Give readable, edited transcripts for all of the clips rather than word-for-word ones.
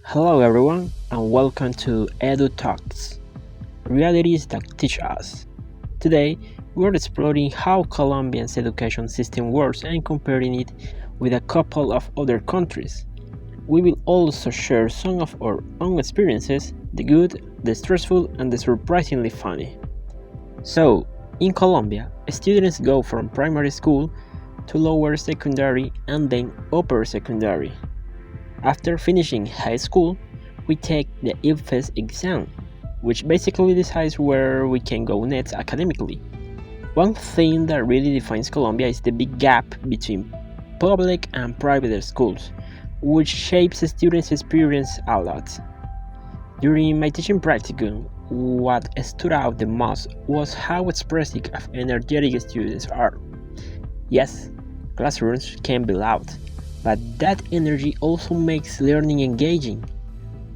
Hello everyone and welcome to Edu Talks, realities that teach us. Today, we're exploring how Colombia's education system works and comparing it with a couple of other countries. We will also share some of our own experiences, the good, the stressful, and the surprisingly funny. So, in Colombia, students go from primary school to lower secondary and then upper secondary. After finishing high school, we take the IFES exam, which basically decides where we can go next academically. One thing that really defines Colombia is the big gap between public and private schools, which shapes students' experience a lot. During my teaching practicum, what stood out the most was how expressive and energetic students are. Yes, classrooms can be loud, but that energy also makes learning engaging.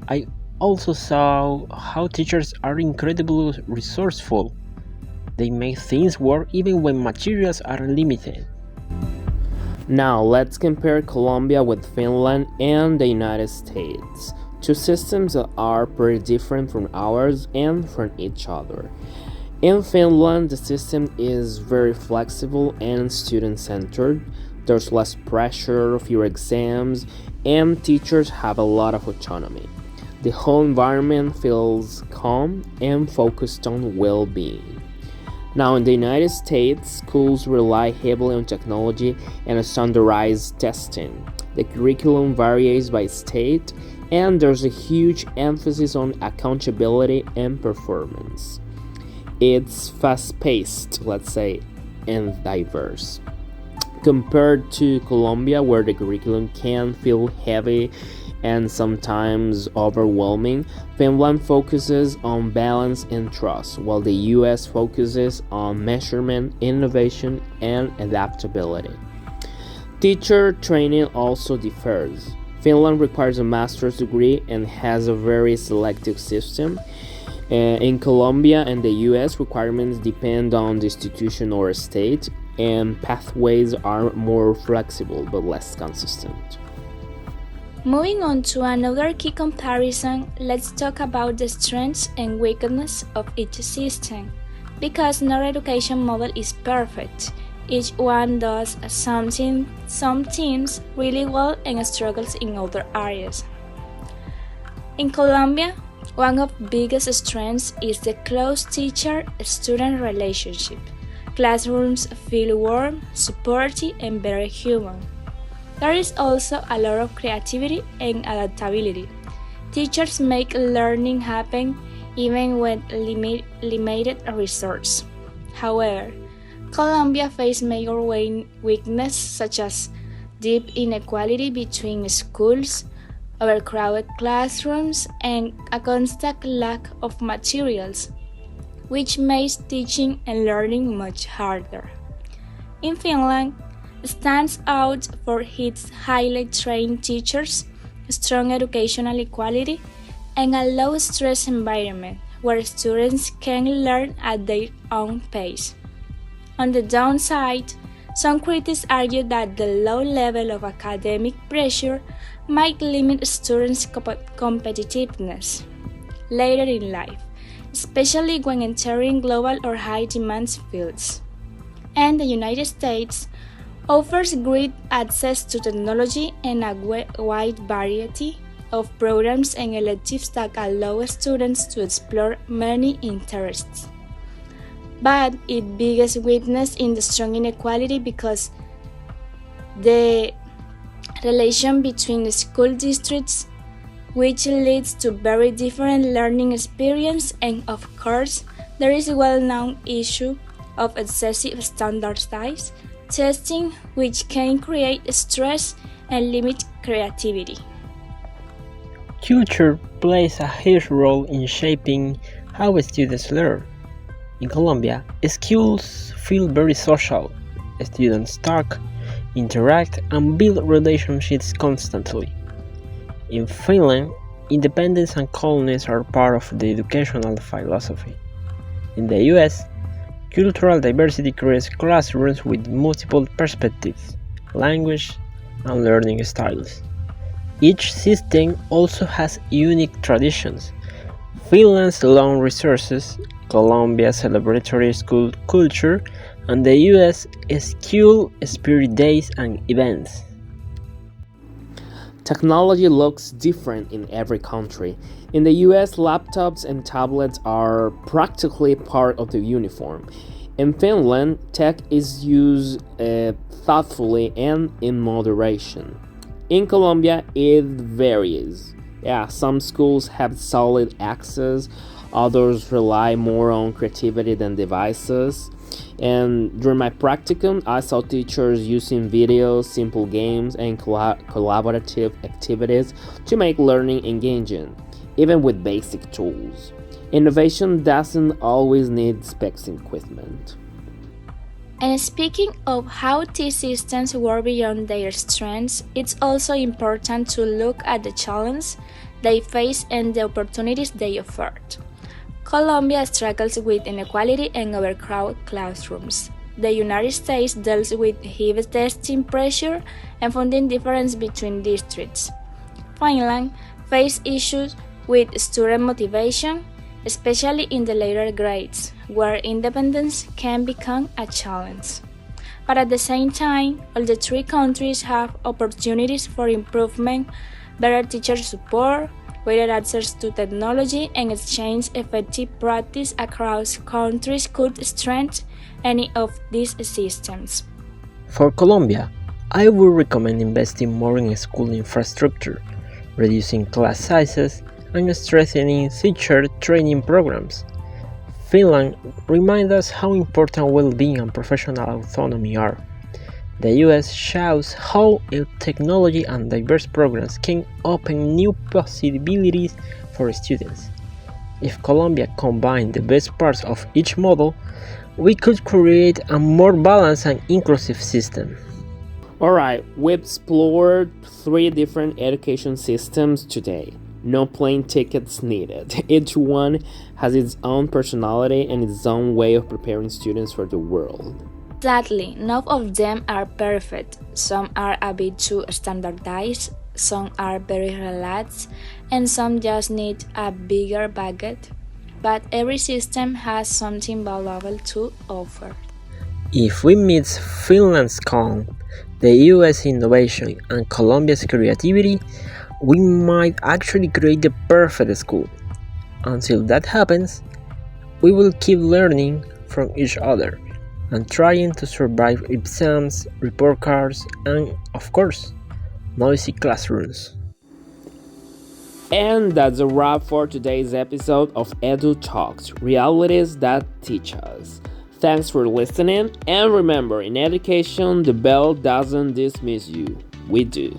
I also saw how teachers are incredibly resourceful. They make things work even when materials are limited. Now let's compare Colombia with Finland and the United States. Two systems that are pretty different from ours and from each other. In Finland, the system is very flexible and student-centered. There's less pressure, fewer exams, and teachers have a lot of autonomy. The whole environment feels calm and focused on well-being. Now, in the United States, schools rely heavily on technology and standardized testing. The curriculum varies by state, and there's a huge emphasis on accountability and performance. It's fast-paced, let's say, and diverse. Compared to Colombia, where the curriculum can feel heavy and sometimes overwhelming, Finland focuses on balance and trust, while the US focuses on measurement, innovation, and adaptability. Teacher training also differs. Finland requires a master's degree and has a very selective system. In Colombia and the US, requirements depend on the institution or state, and pathways are more flexible but less consistent. Moving on to another key comparison, let's talk about the strengths and weaknesses of each system. Because no education model is perfect, each one does some things really well and struggles in other areas. In Colombia, one of the biggest strengths is the close teacher-student relationship. Classrooms feel warm, supportive, and very human. There is also a lot of creativity and adaptability. Teachers make learning happen even with limited resources. However, Colombia faces major weaknesses such as deep inequality between schools, overcrowded classrooms, and a constant lack of materials, which makes teaching and learning much harder. In Finland, stands out for its highly trained teachers, strong educational quality, and a low-stress environment where students can learn at their own pace. On the downside, some critics argue that the low level of academic pressure might limit students' competitiveness later in life, especially when entering global or high-demand fields. And the United States offers great access to technology and a wide variety of programs and electives that allow students to explore many interests. But its biggest weakness is the strong inequality because the relation between the school districts, which leads to very different learning experience, and of course, there is a well-known issue of excessive standardized testing, which can create stress and limit creativity. Culture plays a huge role in shaping how students learn. In Colombia, schools feel very social. Students talk, interact, and build relationships constantly. In Finland, independence and calmness are part of the educational philosophy. In the US, Cultural diversity creates classrooms with multiple perspectives, language, and learning styles. Each system also has unique traditions. Finland's long resources, Colombia's celebratory school culture, and the US school spirit days and events. Technology looks different in every country. In the US, laptops and tablets are practically part of the uniform. In Finland, tech is used thoughtfully and in moderation. In Colombia, it varies. Yeah, some schools have solid access, others rely more on creativity than devices. And during my practicum, I saw teachers using videos, simple games, and collaborative activities to make learning engaging, even with basic tools. Innovation doesn't always need specs equipment. And speaking of how these systems work beyond their strengths, it's also important to look at the challenges they face and the opportunities they offer. Colombia struggles with inequality and overcrowded classrooms. The United States deals with heavy testing pressure and funding difference between districts. Finland faces issues with student motivation, especially in the later grades, where independence can become a challenge. But at the same time, all the three countries have opportunities for improvement, better teacher support, greater access to technology, and exchange effective practice across countries could strengthen any of these systems. For Colombia, I would recommend investing more in school infrastructure, reducing class sizes, and strengthening teacher training programs. Finland reminds us how important well-being and professional autonomy are. The US shows how technology and diverse programs can open new possibilities for students. If Colombia combined the best parts of each model, we could create a more balanced and inclusive system. Alright, we explored three different education systems today. No plane tickets needed. Each one has its own personality and its own way of preparing students for the world. Exactly, none of them are perfect. Some are a bit too standardized, some are very relaxed, and some just need a bigger budget. But every system has something valuable to offer. If we mix Finland's calm, the US innovation, and Colombia's creativity, we might actually create the perfect school. Until that happens, we will keep learning from each other and trying to survive exams, report cards, and, of course, noisy classrooms. And that's a wrap for today's episode of Edu Talks, realities that teach us. Thanks for listening, and remember, in education, the bell doesn't dismiss you. We do.